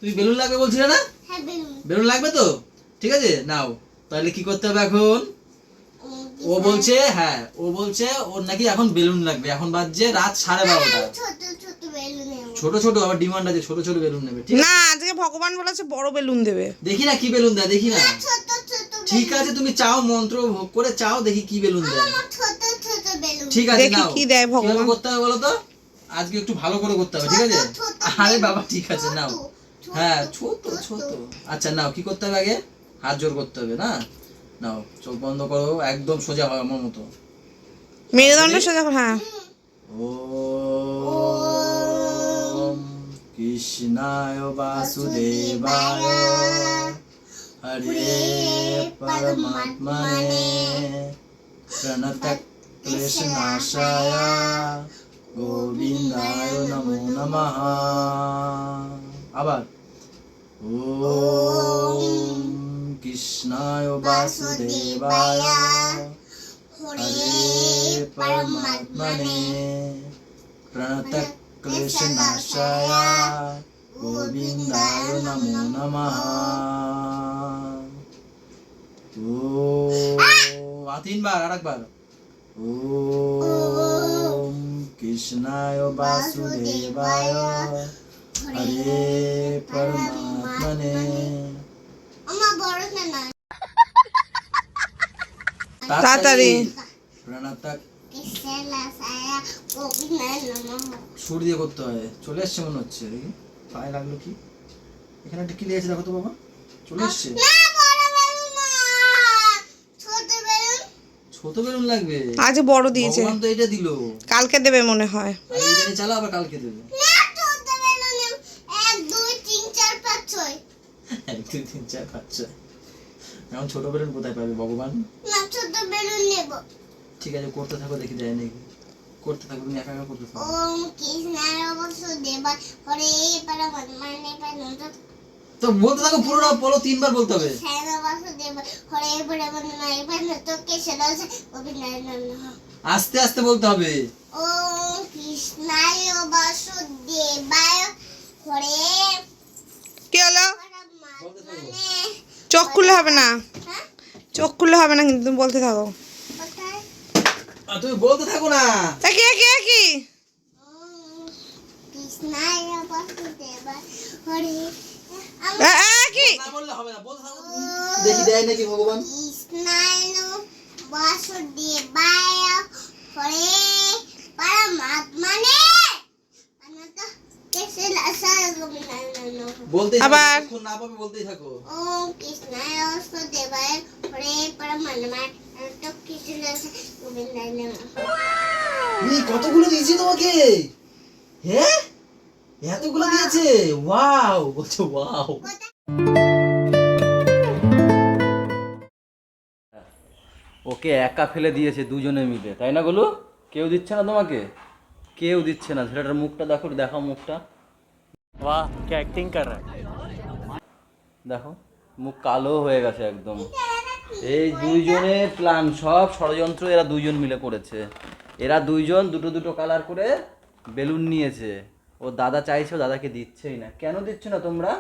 তুমি বেলুন লাগবে বলছিলে না? হ্যাঁ বেলুন লাগবে তো? ঠিক আছে নাও। তাহলে কি করতে হবে এখন? ও বলছে হ্যাঁ, ও বলছে ওর নাকি এখন বেলুন লাগবে। এখন বাজছে রাত 12:30। ছোট ছোট বেলুন নেব। ছোট ছোট আবার ডিমান্ড আছে, ছোট ছোট বেলুন নেবে। ঠিক না, আছে আজকে ভগবান বলেছে বড় বেলুন দেবে। দেখি না কি বেলুন দেয়, দেখি না। ছোট ছোট ঠিক আছে তুমি চাও, মন্ত্র ভোগ করে চাও, দেখি কি বেলুন দেয়। আমার ছোট ছোট বেলুন। ঠিক আছে দেখি নাও। কি দেয় ভগবান। কিভাবে করতে হবে বলো তো? আজকে একটু ভালো করে করতে হবে, ঠিক আছে? আরে বাবা ঠিক আছে নাও। হ্যাঁ ছোট ছোট। আচ্ছা নাও, কি করতে হবে আগে? হাত জোর করতে হবে না? নাও চোখ বন্ধ করো, একদম সোজা হয় আমার মতো। মেরুদণ্ড সোজা কর, হ্যাঁ। ওম কৃষ্ণায় বাসুদেবায় হরে পরমাত্মনে প্রণতঃ ক্লেশনাশায় গোবিন্দায় নমো নমঃ। আবার ওম কৃষ্ণায় বাসুদেবায় হরে পরমাত্মনে প্রণতঃ ক্লেশনাশায় গোবিন্দায় নমো নমঃ। ওম তিনবার, আরেকবার। ওম কৃষ্ণায় বাসুদেবায় হরে পরমাত্মনে। আমার বড় না তাড়াতাড়ি। প্রণতঃ ক্লেশনাশায় গোবিন্দায় নমঃ। সুর দিয়ে করতে হয়। চলে এসছে মনে হচ্ছে, দেখি পায়ে লাগলো কি? এখানে একটা কি লেগেছে দেখো তো বাবা, চলে এসছে। না বড় বেলুন না, ছোট বেলুন। ছোট বেলুন লাগবে? আজ বড় দিয়েছে, ভগবান তো এটা দিল। কালকে দেবে মনে হয়। আর এইটা নিয়ে চালাও, আবার কালকে দেবে। না ছোট বেলুন। 1 2 3 4 5 6। 1 2 3 4 5 6। এখন ছোট বেলুন কোথায় পাবে ভগবান? না ছোট বেলুন নেব। ঠিক আছে করতে থাকো, দেখি দেয় নাকি। করতে থাকো, তুমি একা একা করতে থাকো। ওম কৃষ্ণায় বাসুদেবায় হরে পরমাত্মনে প্রণতঃ তো বলতে থাকো পুরোটা বলো, 3 বার বলতে হবে। কৃষ্ণায় বাসুদেবায় হরে পরমাত্মনে প্রণতঃ ক্লেশনাশায় গোবিন্দায় নমঃ। আস্তে আস্তে বলতে হবে। ওম কৃষ্ণায় বাসুদেবায় হরে কি হলো? পরমাত্মনে। চোখ খুললে হবে না, হ্যাঁ চোখ খুললে হবে না, কিন্তু তুমি বলতে থাকো। কোথায়? আর তুমি বলতে থাকো না। কি কি কি? ওম কৃষ্ণায় বাসুদেবায় হরে কি? না বললে হবে না, বলতে থাকো তুমি। দেখি দেয় নাকি ভগবান। কৃষ্ণায় বাসুদেবায় হরে পরমাত্মনে প্রণতঃ ক্লেশনাশায় গোবিন্দায় নমঃ। বলতেই থাকো, আবার। যতক্ষণ না পাবে বলতেই থাকো। ওম কৃষ্ণায় বাসুদেবায় হরে পরমাত্মনে প্রণতঃ ক্লেশনাশায় গোবিন্দায় নমঃ। এই কতগুলো দিয়েছি তোমাকে? হ্যাঁ এতগুলো দিয়েছে? ওয়াও, বলছো ওয়াও। ওকে একা ফেলে দিয়েছে দুজনে মিলে, তাই না গোলু? কেউ দিচ্ছে না তোমাকে, কেউ দিচ্ছে না। ছেলেটার মুখটা দেখো, দেখাও মুখটা। वाह क्या एक्टिंग कर रहा है। দেখো মুখ কালো হয়ে গেছে একদম। এই দুইজনের প্ল্যান, সব ষড়যন্ত্র এরা দুইজন মিলে করেছে। এরা দুইজন দুটো দুটো কালার করে বেলুন নিয়েছে। ও দাদা চাইছে, ও দাদাকে দিচ্ছেই না। কেন দিচ্ছ না তোমরা?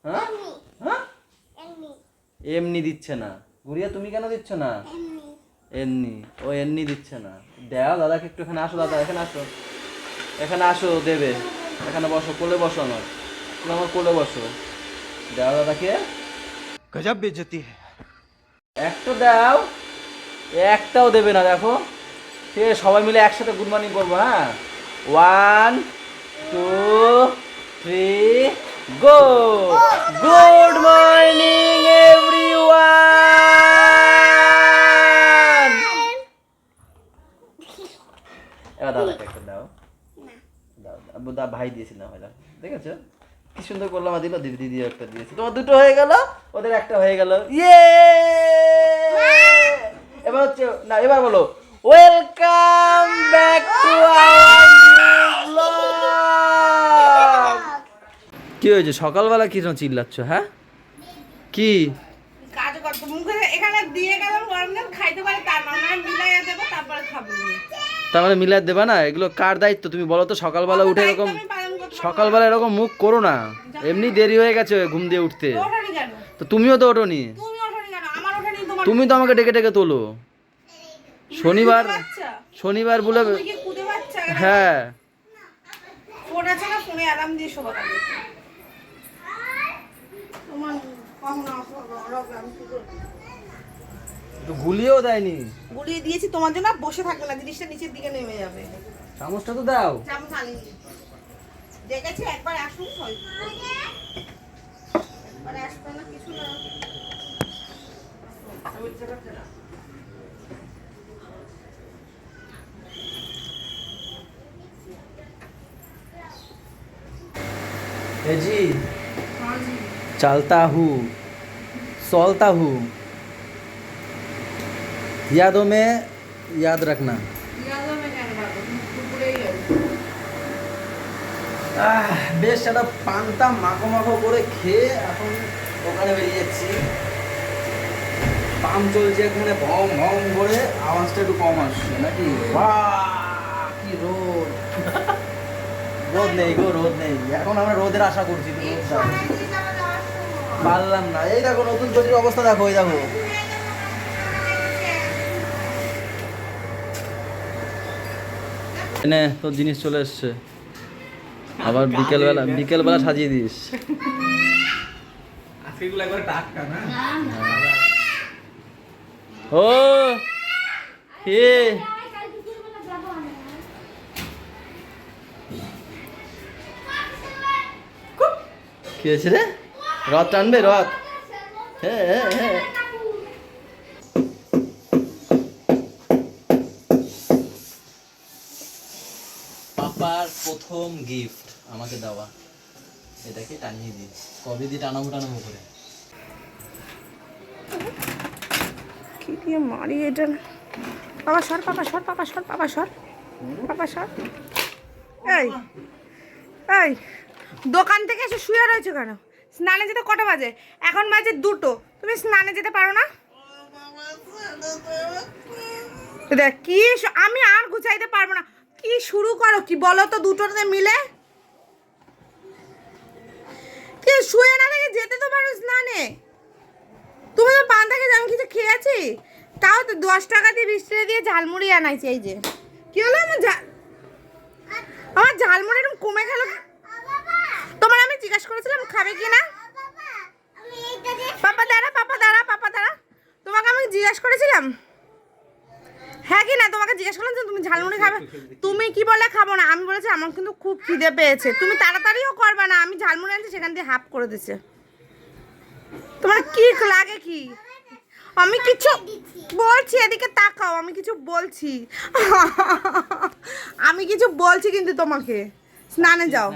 হ্যাঁ হ্যাঁ এমনি দিচ্ছে না। গুড়িয়া তুমি কেন দিচ্ছ না? এমনি, ও এমনি দিচ্ছে না। দাও দাদাকে একটু। এখানে আসো দাদা, এখানে আসো, এখানে আসো, দেবে। এখানে বসো, কোলে বসো আমার, তুমি আমার কোলে বসো। দাও দাদাকে। गजब बेइज्जती है। একটা দাও, একটাও দেবে না। দেখো ঠিক আছে, সবাই মিলে একসাথে গুড মর্নিং করবো। হ্যাঁ 1 2 3 গো। Good morning everyone. এবার দাদাকে একটা দাও। দাও দাও, ভাই দিয়েছিলাম, হয় দেখেছো কি সুন্দর করলাম। দিল দিদি একটা দিয়েছে, তোমার দুটো হয়ে গেল, ওদের একটা হয়ে গেল। ইয়ে এবার হচ্ছে না, এবার বলো welcome back to our new blog. কি হয়েছে সকালবেলা কি জন্য চিল্লাচ্ছ? হ্যাঁ কি কাজ করতে মুখে এখানে দিয়ে গেলাম, গরম জল খাইতে পারে, তার মানে মিলাইয়া দেবো, তারপরে খাবো। তার মানে মিলাদ দেবা না? এগুলো কার দায়িত্ব তুমি বলো তো? সকালবেলা উঠে এরকম আমি পালন করতে সকালবেলা এরকম মুখ করো না, এমনি দেরি হয়ে গেছে ঘুম দিয়ে উঠতে। ওঠানি কেন? তো তুমিও তো ওঠোনি, তুমি ওঠানি কেন? আমার ওঠানি তোমার তুমি তো আমাকে ডেকে ডেকে তোলো। শনিবার বাচ্চা। শনিবার বলে তুমি কি কুদে বাচ্চা? হ্যাঁ, ফোন আছে না, ফোনে অ্যালার্ম দিয়ে শোবা থাকে। তোমার কখন আসবে আমি কি করব? তো গুলিয়েও দেয়নি। গুলিয়ে দিয়েছি তোমার জন্য, বসে থাকবে না, জিনিসটা নিচের দিকে নেমে যাবে। চামচটা তো দাও। চামচ আনিনি, দেখেছি একবার আসুন একবার আসবে না কিছু না। ए जी, चलता हूँ सोलता हूँ, यादों में याद रखना। বেশ একটা পান্তা মাখো মাখো করে খেয়ে এখন ওখানে বেরিয়ে যাচ্ছি। পাম্প চলছে এখানে ভম ভম করে, আওয়াজটা একটু কম আসছে নাকি? বাহ কি রোদ! রোদ নেই গো, রোদ নেই এখন। আমরা রোদের আশা করছি, রোদ যাবে। পারলাম না। এই দেখো নতুন তৈরির অবস্থা দেখো, এই দেখো। এনে তোর জিনিস চলে এসছে, আবার বিকেলবেলা সাজিয়ে দিস। আজকেগুলো একবার টাটকা না। ও হে, কি হয়েছে রে? রথ টানবে, রথ? হ্যাঁ হ্যাঁ হ্যাঁ। পাপার প্রথম গিফট আমাকে দেওয়া, এটাকে টানিয়ে দিই। কবে দিয়ে টানাবো করে। কি দিয়ে মারি এটা? বাবা সর, পাপা সর, পাপা সর, পাপা সর, পাপা সর। এই এই দোকান থেকে এসে শুয়ে রয়েছে কেন? স্নানে যেতে কটা বাজে? এখন বাজে 2টো। তুমি স্নানে যেতে পারো না? দেখ কি আমি আর গুছাইতে পারবো না। কি শুরু করো কি বলো তো, দুটোতে মিলে কি শুয়ে না থেকে যেতে তো পারো স্নানে। তুমি তো পান থেকে আমি কিছু খেয়েছি, তাও তো 10 টাকা দিয়ে 20 টাকা দিয়ে ঝালমুড়ি আনাইছি। এই যে কি হলো, আমার ঝালমুড়ি এরকম কমে গেল। তোমার আমি জিজ্ঞাসা করেছিলাম খাবে কি না। পাপা দাঁড়া, পাপা দাঁড়া, পাপা দাঁড়া। তোমাকে আমি জিজ্ঞাসা করেছিলাম হ্যাঁ কি না, তোমাকে জিজ্ঞাসা করলাম যে তুমি ঝালমুড়ি খাবে, তুমি কি বলে খাবো না। আমি বলেছি আমার কিন্তু খুব খিদে পেয়েছে। তুমি তাড়াতাড়িও করবে না, আমি ঝালমুড়ি আনছি সেখান দিয়ে হাফ করে দিচ্ছে। তোমার কি লাগে কি? আমি কিছু বলছি, এদিকে তাকাও, আমি কিছু বলছি। আমি কিছু বলছি কিন্তু তোমাকে। স্নানে যাও।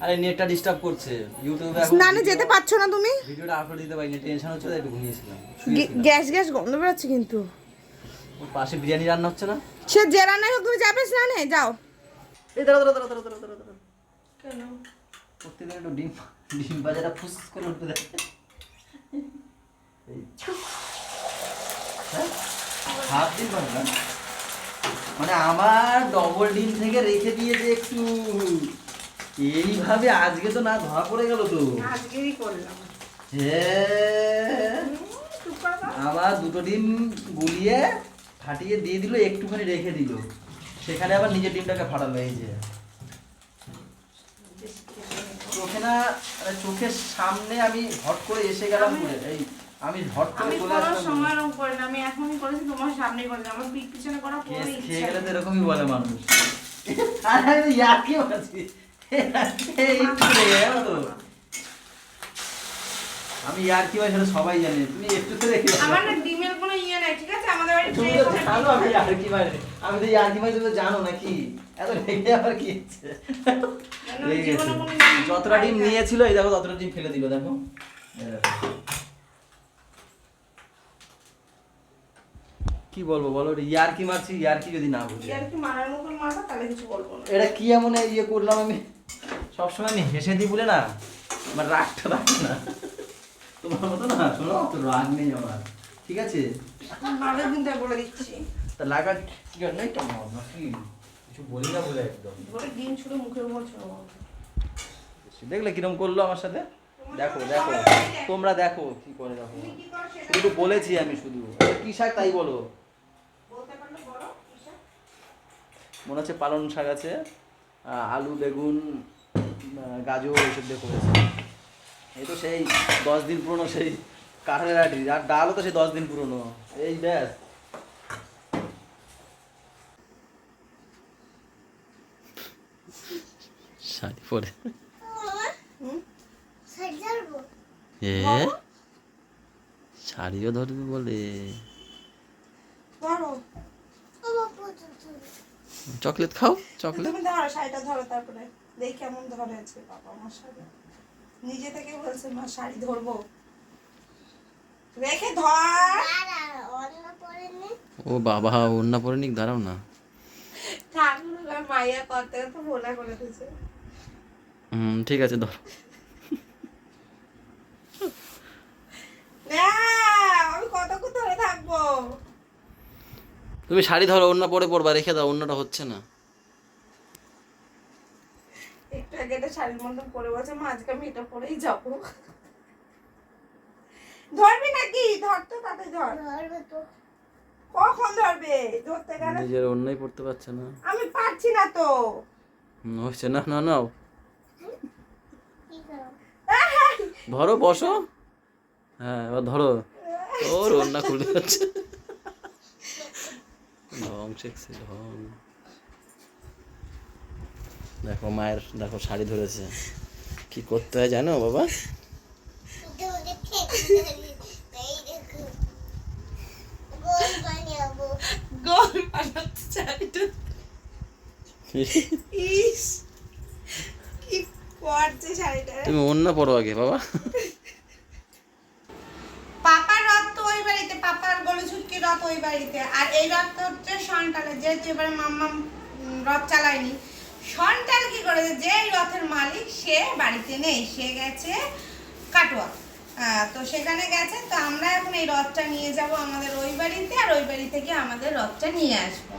আরে নেটটা ডিস্টার্ব করছে, ইউটিউবে স্নানে যেতে পারছো না তুমি? ভিডিওটা আপলোড দিতে পারিনি, টেনশন হচ্ছে, একটু ঘুমিয়েছিলাম। গ্যাস গন্ধ বেরোচ্ছে কিন্তু। ওর পাশে বিরিয়ানি রান্না হচ্ছে না? সে যে রান্নাই হোক, তুমি যাবে স্নানে, যাও। এই দাঁড়া দাঁড়া দাঁড়া দাঁড়া দাঁড়া দাঁড়া। কেন প্রত্যেকদিন একটু ডিম বাজাটা ফুস করে উঠতে দেয়। হাফ ডিম পাবে না মানে আমার ডবল ডিম থেকে রেখে দিয়েছে একটু। এইভাবে আজকে তো না ধরা পড়ে গেল তো। আজকেই করলাম। হ্যাঁ, আবার 2টো ডিম গুলিয়ে ফাটিয়ে দিয়ে দিল, একটুখানি রেখে দিল, সেখানে আবার নিজের ডিমটাকে ফাটালো। এই যে চোখে না, চোখের সামনে আমি হট করে এসে গেলাম করে, এই আমি হট করে চলে আসলাম। সময় রং করে না, আমি এখনই করেছি, তোমার সামনেই করেছি। আমার পিঠ পিছনে করা কোনো কেস ইচ্ছা খেয়ে গেলে নেই। তো এরকমই বলে মানুষ। আর আমি ইয়ার্কি মারছি, এই করে গেলো তো। আমি ইয়ার্কি মারছি, সেটা সবাই জানে, তুমি একটু তো দেখে আমার না ডিমের কোনো ইয়ে নাই, ঠিক আছে? আমাদের বাড়ি তুমি তো জানো আমি ইয়ার্কি মারি, আমি তো ইয়ার্কি মারি, তুমি তো জানো নাকি? এত রেগে আবার কি হচ্ছে? রেগে গেছে। যতটা ডিম নিয়েছিল, এই দেখো ততটা ডিম ফেলে দিল, দেখো। কি বলবো বলো, ইয়ার্কি মারছি, ইয়ার্কি যদি না বুঝি। ইয়ার্কি মারার মতন মাথা, তাহলে কিছু বলবো না। এটা কি এমন ইয়ে করলাম আমি? সবসময় আমি হেসে দিই বলে না, আমার রাগটা রাখ না। তোমার মতো না, শোনো, তো রাগ নেই আমার, ঠিক আছে? আগের দিনটা বলে দিচ্ছি। তা লাগা কি আর নাই, তো কি কিছু বলি না বলে একদম ধরে ডিম ছুঁড়ে মুখের উপর ছড়াবো। দেখলে কিরম করলো আমার সাথে? দেখো দেখো তোমরা দেখো কি করে, দেখো শুধু বলেছি আমি, শুধু কি শাক তাই বলো। বলতে পারলে বলো কি শাক? মনে হচ্ছে পালং শাক আছে, আলু বেগুন গাজর এসব দিয়ে করেছে। এই তো সেই 10 দিন পুরনো সেই কাঠের আটি, আর ডালও তো সেই 10 দিন পুরনো। এই ব্যাস শাড়ি পরে শাড়িও ধরবে বলে। ধরো চকলেট খাও, চকলেট। তুমি ধরো শাড়িটা ধরো, তারপরে দেখি কেমন ধরে আছে বাবা আমার শাড়ি। নিজে থেকে বলছে মা শাড়ি ধরবো, রেখে ধর। ও বাবা ওড়না পরে নিক, দাঁড়াও না। ঠাকুর মাইয়া করতে তো ভোলা করে দিয়েছে। ঠিক আছে ধর। না আমি কতক্ষণ ধরে থাকবো? তুমি শাড়ি ধরো, ওড়না পরে পরবা, রেখে দাও, ওড়নাটা হচ্ছে না। একটু আগে একটা শাড়ির মধ্যে পরে বলছে মা আজকে আমি এটা পরেই যাবো। ধরবি নাকি? ধরতো তাতে ধর। কখন ধরবে? ধরতে গেলে নিজের ওড়নাই পরতে পারছে না। আমি পারছি না তো। হচ্ছে না, না নাও ধরো, বসো। হ্যাঁ এবার ধরো। ওর ওড়না খুলে যাচ্ছে। ঢং শেখছে ঢং। দেখো মায়ের, দেখো শাড়ি ধরেছে। কি করতে হয় জানো বাবা? গোল বানাতে শাড়িটা। ইস কি করছে শাড়িটা। তুমি ওড়না পরো আগে বাবা। পাপার রথ তো ওই বাড়িতে, পাপার গলে ছুটকি রথ ওই বাড়িতে, আর এই রথ তো হচ্ছে সন্টালে। যেহেতু এবারে মাম্মা রথ চালায়নি, সন্টাল কি করেছে, যে রথের মালিক সে বাড়িতে নেই, সে গেছে কাটোয়া। তো সেখানে গেছে। তো আমরা এখন এই রথটা নিয়ে যাব আমাদের ওই বাড়িতে, আর ওই বাড়ি থেকে আমাদের রথটা নিয়ে আসবো।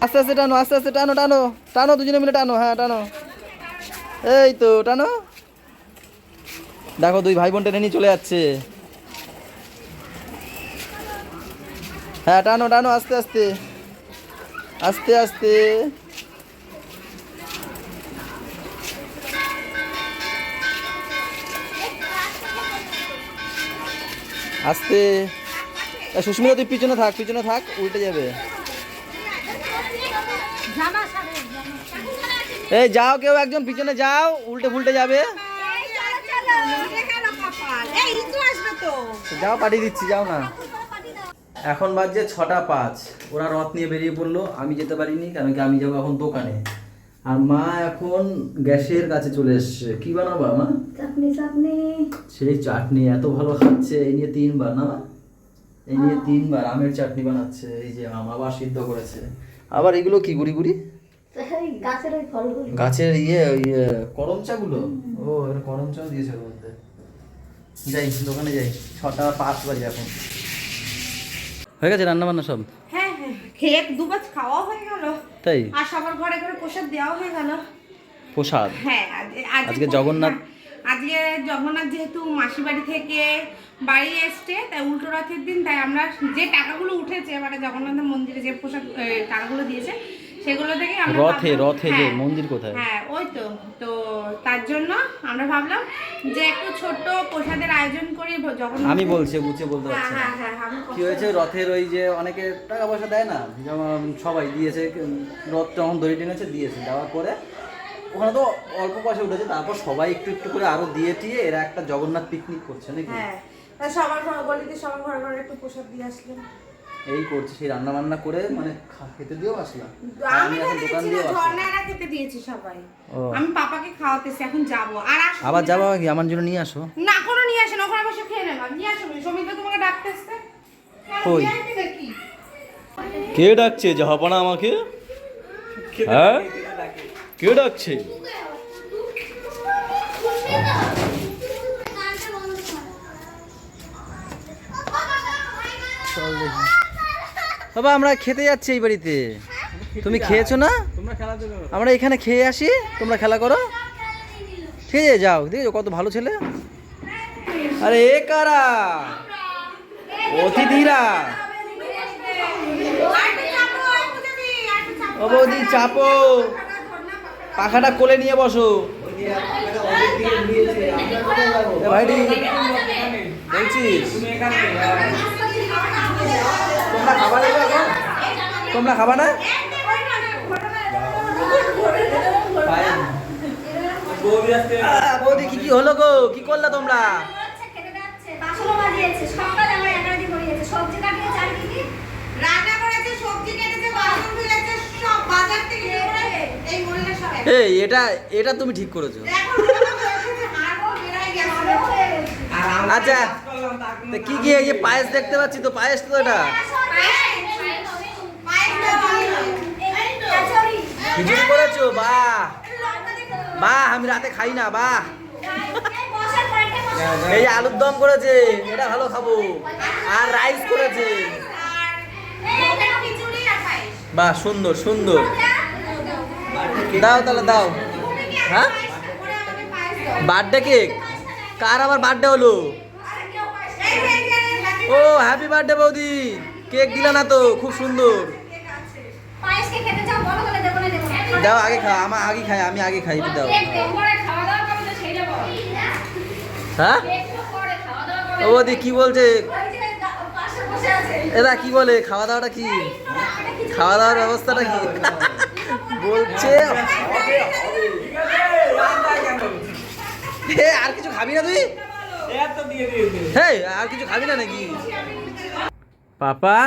আস্তে আস্তে টানো, আস্তে আস্তে টানো, টানো টানো, দুজনে মিলে টানো। হ্যাঁ টানো, এই তো টানো। দেখো দুই ভাই বোন টেনে নিয়ে চলে যাচ্ছে। হ্যাঁ টানো টানো, আস্তে আস্তে আস্তে আস্তে। আস্তে। সুস্মিতা তুই পিছনে থাক, পিছনে থাক, উল্টে যাবে। এই যাও, কেউ একজন পিছনে যাও, উল্টে ফুলটে যাবে। যাও পাঠিয়ে দিচ্ছি, যাও না। এখন বাজছে 6:05। ওরা রথ নিয়ে বেরিয়ে পড়লো, আমি যেতে পারিনি কারণ কি আমি যাবো এখন দোকানে। আর মা এখন গ্যাসের কাছে চলে এসছে। কি বানাবা মা? চাটনি চাটনি। সেই চাটনি এত ভালো খাচ্ছে, এই নিয়ে 3বার না মা? এই নিয়ে 3বার আমের চাটনি বানাচ্ছে। এই যে আম আবার সিদ্ধ করেছে। আবার এগুলো কি গুড়ি গুড়ি? গাছের ওই ফলগুলো। গাছের করমচাগুলো। ও এর করমচাও দিয়েছে ওর মধ্যে। যাই দোকানে যাই, 6:05 বাজে এখন। হয়ে গেছে রান্না বান্না সব? হ্যাঁ হ্যাঁ, খেয়ে দুবার খাওয়া হয়ে গেল। তাই? আর সবার ঘরে ঘরে প্রসাদ দেওয়া হয়ে গেল। প্রসাদ? হ্যাঁ আজকে জগন্নাথ, আজকে জগন্নাথ যেহেতু মাসি বাড়ি থেকে বাড়ি এসছে, তাই উল্টো রথের দিন, তাই আমরা যে টাকাগুলো উঠেছে মানে জগন্নাথ মন্দিরে যে প্রসাদ টাকাগুলো দিয়েছে সেগুলো থেকে আমরা রথে ভাবলাম- রথে যে হ্যাঁ, মন্দির কোথায়? হ্যাঁ ওই তো। তো তার জন্য আমরা ভাবলাম যে একটু ছোট্ট প্রসাদের আয়োজন করি জগন্নাথ। আমি বলছি গুছিয়ে বলতে হ্যাঁ পারছি না। হ্যাঁ হ্যাঁ আমি কি হয়েছে, রথের ওই যে অনেকে টাকা পয়সা দেয় না, যেমন সবাই দিয়েছে, রথ যখন দড়ি টেনেছে দিয়েছে, দেওয়ার পরে ওখানে তো অল্প পয়সা উঠেছে, তারপর সবাই একটু একটু করে আরো দিয়ে টিয়ে এরা একটা জগন্নাথ পিকনিক করছে নাকি? হ্যাঁ, তাই সবার ঘর গলিতে সবার ঘরে ঘরে একটু প্রসাদ দিয়ে আসলাম। এই করছে, সেই রান্না বান্না করে মানে খেতে দিয়েও আসলাম। আমি এখন খেতে দোকান দিচ্ছি না, দিয়েও আসলাম। ঝর্ণারা খেতে দিয়েছি সবাই। ও। আমি পাপাকে খাওয়াতেছি, এখন যাবো। আর আবার যাবো কি? আমার জন্য নিয়ে আসো। না কোনো নিয়ে আসেন, ওখানে বসে খেয়ে নেবা। নিয়ে আসো, সমিতা তোমাকে ডাকতে আসছে। কই? নাকি কে ডাকছে জাহাপনা আমাকে? হ্যাঁ কে ডাকছে? বাবা আমরা খেতে যাচ্ছি এই বাড়িতে। তুমি খেয়েছো না? আমরা এখানে খেয়ে আসি, তোমরা খেলা করো। ঠিক আছে, যাও। দেখো কত ভালো ছেলে। আরে এ কারা? অতিথিরা। ও বৌদি চাপো, পাখাটা কোলে নিয়ে বসো। এ ভাইটি বলছিস তোমরা খাবা না? তোমরা খাবা না? বৌদি কি কি হলো গো? কি করলা তোমরা? এই এটা এটা তুমি ঠিক করেছো। আচ্ছা তো কি কি এই যে পায়েস দেখতে পাচ্ছি, তো পায়েস তো এটা খিচুড়ি করেছো? বাহ বাহ, আমি রাতে খাই না। বাহ, এই যে আলুর দম করেছে, এটা ভালো খাবো। আর রাইস করেছে। বাহ, সুন্দর সুন্দর। দাও তাহলে দাও। হ্যাঁ, বার্থডে কেক? কার আবার বার্থডে হলো? ও হ্যাপি বার্থডে বৌদি। কেক দিলা না তো, খুব সুন্দর। দাও আগে খা, আমার আগে খাই, আমি আগে খাই, দাও। হ্যাঁ, ও বৌদি কি বলছে? এরা কি বলে? খাওয়া দাওয়াটা কি? খাওয়া দাওয়ার ব্যবস্থাটা কি বলছে? আর কিছু খাবি না তুই? হ্যাঁ, আর কিছু খাবি না নাকি? পাপা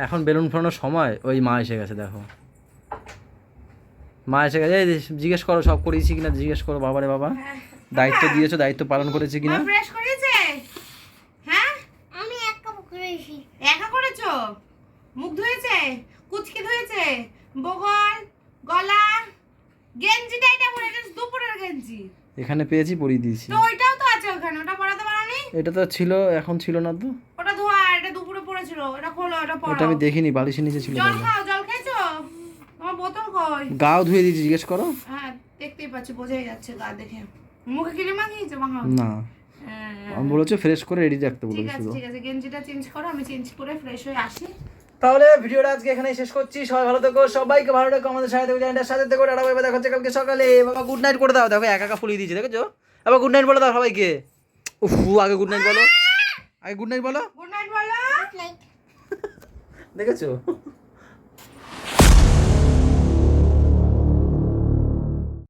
এখন বেলুন ফোড়ানোর সময়। ওই মা এসে গেছে, দেখো মা এসে গেছে। এই জিজ্ঞেস করো সব করেছি কিনা, জিজ্ঞেস করো। বাবারে বাবা, দায়িত্ব দিয়েছো, দায়িত্ব পালন করেছি কিনা। ব্রাশ করেছে? হ্যাঁ, আমি এক কাপ করেছি। একা করেছো? মুখ ধুয়েছে, কুচকি ধুয়েছে, বগল, গলা, গেঞ্জিটা এটা পরে, এটা দুপুরের গেঞ্জি। এখানে পেয়েছি, পরিয়ে দিয়েছি। তো ওইটাও তো আছে ওখানে, ওটা পরাতে পারোনি? এটা তো ছিল, এখন ছিল না তো। ওটা ধোয়া, এটা দুপুরে পড়েছিল, এটা খোলো, এটা পরো। ওটা আমি দেখিনি, বালিশের নিচে ছিল। জল খাও, জল খাইছো? তোমার বোতল কই? গাও ধুয়ে দিয়েছি, জিজ্ঞেস করো। হ্যাঁ, দেখতেই পাচ্ছি, বোঝাই যাচ্ছে গা দেখে। মুখে ক্রিম মাখিয়েছো? মাখাও না, হ্যাঁ, আমি বলেছো ফ্রেশ করে রেডি রাখতে ঠিক বলেছি আছে শুধু। ঠিক আছে, গেঞ্জিটা চেঞ্জ করো, আমি চেঞ্জ করে ফ্রেশ হয়ে আসি। তাহলে ভিডিওটা আজকে এখানেই শেষ করছি। সবাই ভালো থেকো, সবাইকে ভালো রেখো, আমাদের সাথে থেকো, চ্যানেলটার সাথে থেকো। টাটা বাই বাই, দেখা হচ্ছে কালকে সকালে। বাবা গুড নাইট করে দাও। দেখো একা একা ফুলিয়ে দিয়েছে, দেখেছো? আবার গুড নাইট বলে দাও সবাইকে। উফ, আগে গুড নাইট বলো, আগে গুড নাইট বলো। গুড নাইট বলো। লাইক দেখেছো?